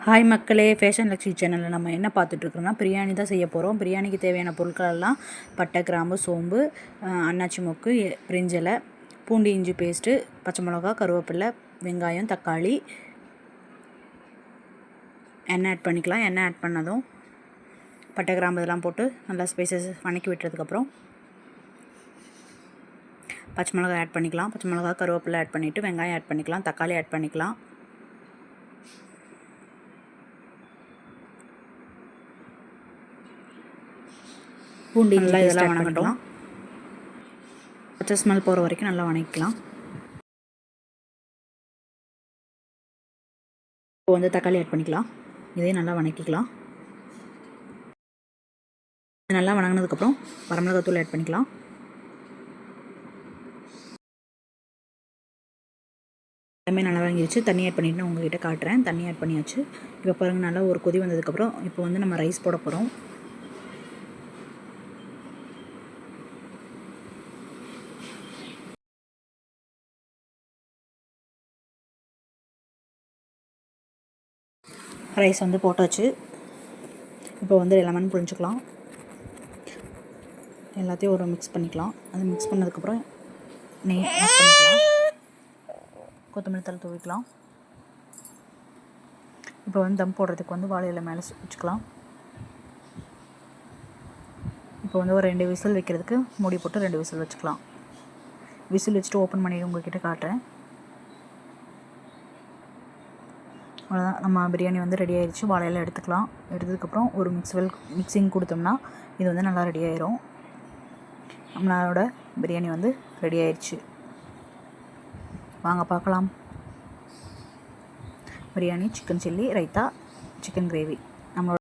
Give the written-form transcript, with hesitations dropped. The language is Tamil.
ஹாய் மக்களே, ஃபேஷன் லக்ஸரி சேனலில் நம்ம என்ன பார்த்துட்ருக்கோம்னா பிரியாணி தான் செய்ய போகிறோம். பிரியாணிக்கு தேவையான பொருட்கள் எல்லாம் பட்டை, கிராம்பு, சோம்பு, அன்னாச்சி மொக்கு, பிரிஞ்சலை, பூண்டு இஞ்சி பேஸ்ட்டு, பச்சை மிளகா, கருவேப்பிலை, வெங்காயம், தக்காளி, எண்ணெய் ஆட் பண்ணிக்கலாம். எண்ணெய் ஆட் பண்ணதும் பட்டை, கிராம்பு இதெல்லாம் போட்டு நல்லா ஸ்பைசஸ் வணக்கி விட்டுறதுக்கப்புறம் பச்சை மிளகா ஆட் பண்ணிக்கலாம். பச்சை மிளகா, கருவேப்பிலை ஆட் பண்ணிவிட்டு வெங்காயம் ஆட் பண்ணிக்கலாம். தக்காளி ஆட் பண்ணிக்கலாம். பூண்டு நல்லா இதெல்லாம் வணங்கட்டும். பச்சை ஸ்மெல் போகிற வரைக்கும் நல்லா வணக்கிக்கலாம். இப்போ வந்து தக்காளி ஆட் பண்ணிக்கலாம். இதையும் நல்லா வணக்கிக்கலாம். நல்லா வணங்கினதுக்கப்புறம் வரமிளகாத்தூள் ஆட் பண்ணிக்கலாம். எல்லாமே நல்லா வணங்கிடுச்சு. தண்ணி ஆட் பண்ணிவிட்டு உங்கள்கிட்ட காட்டுறேன். தண்ணி ஆட் பண்ணியாச்சு. இப்போ பாருங்கள், நல்லா ஒரு கொதி வந்ததுக்கப்புறம் இப்போ வந்து நம்ம ரைஸ் போட போகிறோம். ரைஸ் வந்து போட்டாச்சு. இப்போ வந்து லெமன் புழிஞ்சிக்கலாம். எல்லாத்தையும் ஒரு மிக்ஸ் பண்ணிக்கலாம். அது மிக்ஸ் பண்ணதுக்கப்புறம் நெய் ஆட் பண்ணிக்கலாம். கொத்தமல்லி தழை தூவிக்கலாம். இப்போ வந்து தம் போடுறதுக்கு வந்து வாழை இலை மேலே வச்சுக்கலாம். இப்போ வந்து ஒரு 2 விசில் வைக்கிறதுக்கு மூடி போட்டு 2 விசில் வச்சுக்கலாம். விசில் வச்சுட்டு ஓப்பன் பண்ணிவிட்டு உங்கள்கிட்ட காட்டுறேன். அவ்வளோதான், நம்ம பிரியாணி வந்து ரெடி ஆயிடுச்சு. வாழையில எடுத்துக்கலாம். எடுத்ததுக்கப்புறம் ஒரு மிக்சிங் கொடுத்தோம்னா இது வந்து நல்லா ரெடி ஆயிரும். நம்மளோட பிரியாணி வந்து ரெடி ஆயிடுச்சு. வாங்க பார்க்கலாம். Biryani, chicken chilli, raita, chicken gravy. நம்மளோட